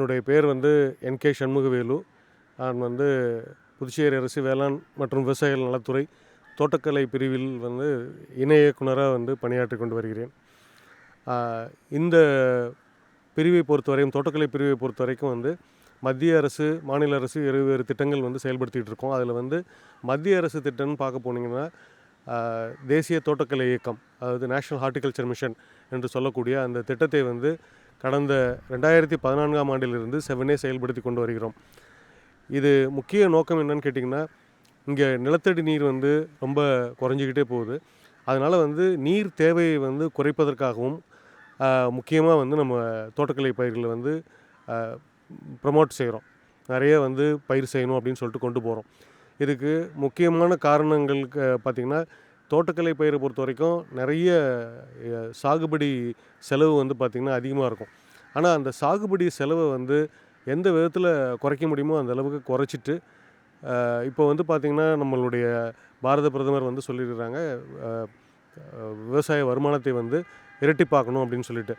என்னுடைய பேர் வந்து என்.கே. சண்முகவேலு. நான் வந்து புதுச்சேரி அரசு வேளாண் மற்றும் விவசாயிகள் நலத்துறை தோட்டக்கலை பிரிவில் வந்து இணை இயக்குனராக வந்து பணியாற்றி கொண்டு வருகிறேன். இந்த பிரிவை பொறுத்தவரையும் தோட்டக்கலை பிரிவை பொறுத்த வரைக்கும் வந்து மத்திய அரசு, மாநில அரசு வெவ்வேறு திட்டங்கள் வந்து செயல்படுத்திகிட்டு இருக்கோம். அதில் வந்து மத்திய அரசு திட்டம்னு பார்க்க போனீங்கன்னா தேசிய தோட்டக்கலை இயக்கம், அதாவது நேஷ்னல் ஹார்டிகல்ச்சர் மிஷன் என்று சொல்லக்கூடிய அந்த திட்டத்தை வந்து கடந்த 2014ஆம் ஆண்டிலிருந்து செவ்வனே செயல்படுத்தி கொண்டு வருகிறோம். இது முக்கிய நோக்கம் என்னன்னு கேட்டிங்கன்னா, இங்கே நிலத்தடி நீர் வந்து ரொம்ப குறைஞ்சிக்கிட்டே போகுது. அதனால் வந்து நீர் தேவையை வந்து குறைப்பதற்காகவும் முக்கியமாக வந்து நம்ம தோட்டக்கலை பயிர்களை வந்து ப்ரமோட் செய்கிறோம். நிறைய வந்து பயிர் செய்யணும் அப்படின்னு சொல்லிட்டு கொண்டு போகிறோம். இதுக்கு முக்கியமான காரணங்களுக்கு பார்த்திங்கன்னா, தோட்டக்கலை பயிரை பொறுத்த வரைக்கும் நிறைய சாகுபடி செலவு வந்து பார்த்திங்கன்னா அதிகமாக இருக்கும். ஆனால் அந்த சாகுபடி செலவை வந்து எந்த விதத்தில் குறைக்க முடியுமோ அந்த அளவுக்கு குறைச்சிட்டு, இப்போ வந்து பார்த்திங்கன்னா நம்மளுடைய பாரத பிரதமர் வந்து சொல்லியிருக்கிறாங்க, விவசாய வருமானத்தை வந்து இரட்டிப்பாக்கணும் அப்படின்னு சொல்லிட்டு.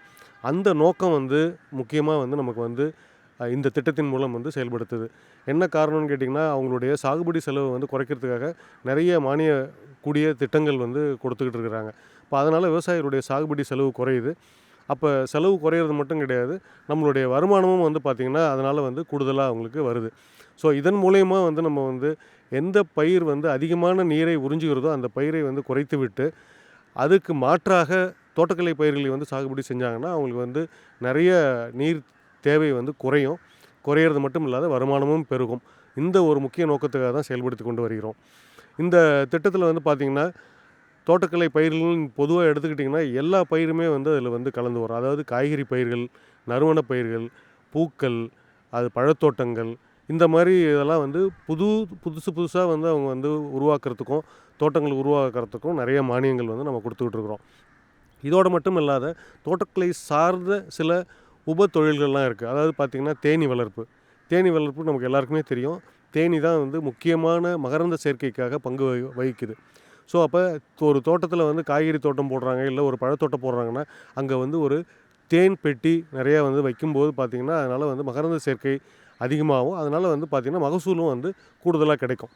அந்த நோக்கம் வந்து முக்கியமாக வந்து நமக்கு வந்து இந்த திட்டத்தின் மூலம் வந்து செயல்படுத்துது. என்ன காரணம்னு கேட்டிங்கன்னா, அவங்களுடைய சாகுபடி செலவை வந்து குறைக்கிறதுக்காக நிறைய மானிய கூடிய திட்டங்கள் வந்து கொடுத்துக்கிட்டு இருக்கிறாங்க. இப்போ அதனால் விவசாயிகளுடைய சாகுபடி செலவு குறையுது. அப்போ செலவு குறையிறது மட்டும் கிடையாது, நம்மளுடைய வருமானமும் வந்து பார்த்திங்கன்னா அதனால் வந்து கூடுதலாக அவங்களுக்கு வருது. ஸோ இதன் மூலயமா வந்து நம்ம வந்து எந்த பயிர் வந்து அதிகமான நீரை உறிஞ்சுகிறதோ அந்த பயிரை வந்து குறைத்து விட்டு, அதுக்கு மாற்றாக தோட்டக்கலை பயிர்களை வந்து சாகுபடி செஞ்சாங்கன்னா அவங்களுக்கு வந்து நிறைய நீர் தேவை வந்து குறையிறது மட்டும் இல்லாத வருமானமும் பெருகும். இந்த ஒரு முக்கிய நோக்கத்துக்காக தான் செயல்படுத்தி கொண்டு வருகிறோம். இந்த திட்டத்தில் வந்து பார்த்திங்கன்னா, தோட்டக்கலை பயிர்கள்னு பொதுவாக எடுத்துக்கிட்டிங்கன்னா எல்லா பயிருமே வந்து அதில் வந்து கலந்து வரும். அதாவது காய்கறி பயிர்கள், நறுமணப் பயிர்கள், பூக்கள், அது பழத்தோட்டங்கள், இந்த மாதிரி இதெல்லாம் வந்து புதுசாக வந்து அவங்க வந்து உருவாக்குறதுக்கும், தோட்டங்கள் உருவாக்குறதுக்கும் நிறைய மானியங்கள் வந்து நம்ம கொடுத்துக்கிட்டு இருக்கிறோம். இதோடு மட்டும் இல்லாத தோட்டக்கலை சார்ந்த சில உப தொழில்கள்லாம் இருக்குது. அதாவது பார்த்திங்கன்னா தேனீ வளர்ப்பு. தேனீ வளர்ப்பு நமக்கு எல்லாருக்குமே தெரியும். தேனீ தான் வந்து முக்கியமான மகரந்த சேர்க்கைக்காக பங்கு வகிக்குது. ஸோ அப்போ ஒரு தோட்டத்தில் வந்து காய்கறி தோட்டம் போடுறாங்க, இல்லை ஒரு பழத்தோட்டம் போடுறாங்கன்னா அங்கே வந்து ஒரு தேன் பெட்டி நிறையா வந்து வைக்கும்போது பார்த்திங்கன்னா அதனால் வந்து மகரந்த சேர்க்கை அதிகமாகும். அதனால் வந்து பார்த்திங்கன்னா மகசூலும் வந்து கூடுதலாக கிடைக்கும்.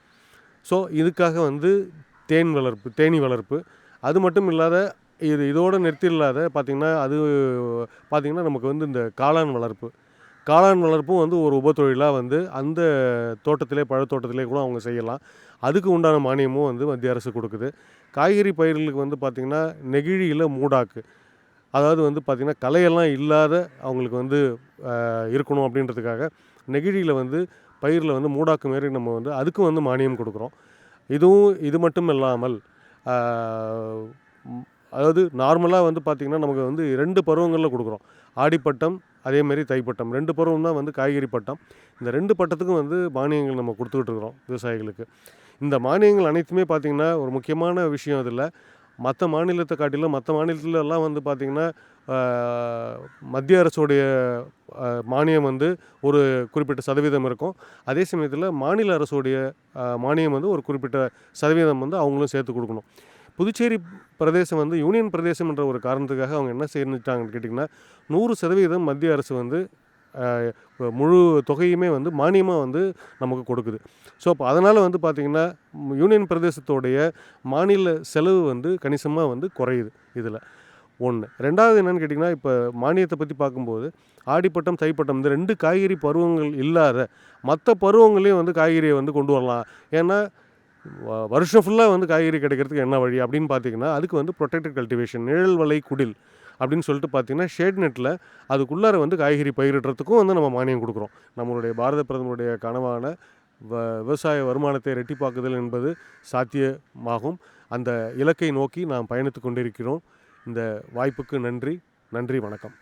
ஸோ இதுக்காக வந்து தேனீ வளர்ப்பு. அது மட்டும் இல்லாத இதோடு நிறுத்தில்லாத பார்த்திங்கன்னா நமக்கு வந்து இந்த காளான் வளர்ப்பும் வந்து ஒரு உபத்தொழிலாக வந்து அந்த தோட்டத்திலே பழத்தோட்டத்திலே கூட அவங்க செய்யலாம். அதுக்கு உண்டான மானியமும் வந்து மத்திய அரசு கொடுக்குது. காய்கறி பயிர்களுக்கு வந்து பார்த்திங்கன்னா நெகிழியில் மூடாக்கு, அதாவது வந்து பார்த்திங்கன்னா களையெல்லாம் இல்லாத அவங்களுக்கு வந்து இருக்கணும் அப்படின்றதுக்காக நெகிழியில் வந்து பயிரில் வந்து மூடாக்கு மாரி நம்ம வந்து அதுக்கும் வந்து மானியம் கொடுக்குறோம். இது மட்டும் இல்லாமல் அதாவது நார்மலாக வந்து பார்த்திங்கன்னா நமக்கு வந்து 2 பருவங்களில் கொடுக்குறோம். ஆடிப்பட்டம், அதேமாரி தைப்பட்டம், 2 பருவம் தான் வந்து காய்கறி பட்டம். இந்த 2 பட்டத்துக்கும் வந்து மானியங்கள் நம்ம கொடுத்துக்கிட்டு இருக்கிறோம் விவசாயிகளுக்கு. இந்த மானியங்கள் அனைத்துமே பார்த்திங்கன்னா ஒரு முக்கியமான விஷயம் இதில், மற்ற மாநிலத்தை காட்டிலும் மற்ற மாநிலத்திலலாம் வந்து பார்த்திங்கன்னா மத்திய அரசுடைய மானியம் வந்து ஒரு குறிப்பிட்ட சதவீதம் இருக்கும். அதே சமயத்தில் மாநில அரசுடைய மானியம் வந்து ஒரு குறிப்பிட்ட சதவீதம் வந்து அவங்களும் சேர்த்து கொடுக்கணும். புதுச்சேரி பிரதேசம் வந்து யூனியன் பிரதேசம் என்ற ஒரு காரணத்துக்காக அவங்க என்ன செஞ்சுட்டாங்கன்னு கேட்டிங்கன்னா, 100% மத்திய அரசு வந்து முழு தொகையுமே வந்து மானியமாக வந்து நமக்கு கொடுக்குது. ஸோ அப்போ அதனால் வந்து பார்த்திங்கன்னா யூனியன் பிரதேசத்தோடைய மாநில செலவு வந்து கணிசமாக வந்து குறையுது இதில். 1. 2வது என்னென்னு கேட்டிங்கன்னா, இப்போ மானியத்தை பற்றி பார்க்கும்போது ஆடிப்பட்டம், தைப்பட்டம் இந்த 2 காய்கறி பருவங்கள் இல்லாத மற்ற பருவங்களையும் வந்து காய்கறியை வந்து கொண்டு வரலாம். ஏன்னா வருஷம் ஃபுல்லாக வந்து காய்கறி கிடைக்கிறதுக்கு என்ன வழி அப்படின்னு பார்த்திங்கன்னா, அதுக்கு வந்து ப்ரொடெக்டட் கல்டிவேஷன், நிழல் வலை குடில் அப்படின்னு சொல்லிட்டு பார்த்திங்கன்னா ஷேட் நெட்டில் அதுக்குள்ளார வந்து காய்கறி பயிரிடுறதுக்கும் வந்து நம்ம மானியம் கொடுக்குறோம். நம்மளுடைய பாரத பிரதமருடைய கனவான விவசாய வருமானத்தை இரட்டிப்பாக்குதல் என்பது சாத்தியமாகும். அந்த இலக்கை நோக்கி நாம் பயணித்து கொண்டிருக்கிறோம். இந்த வாய்ப்புக்கு நன்றி, வணக்கம்.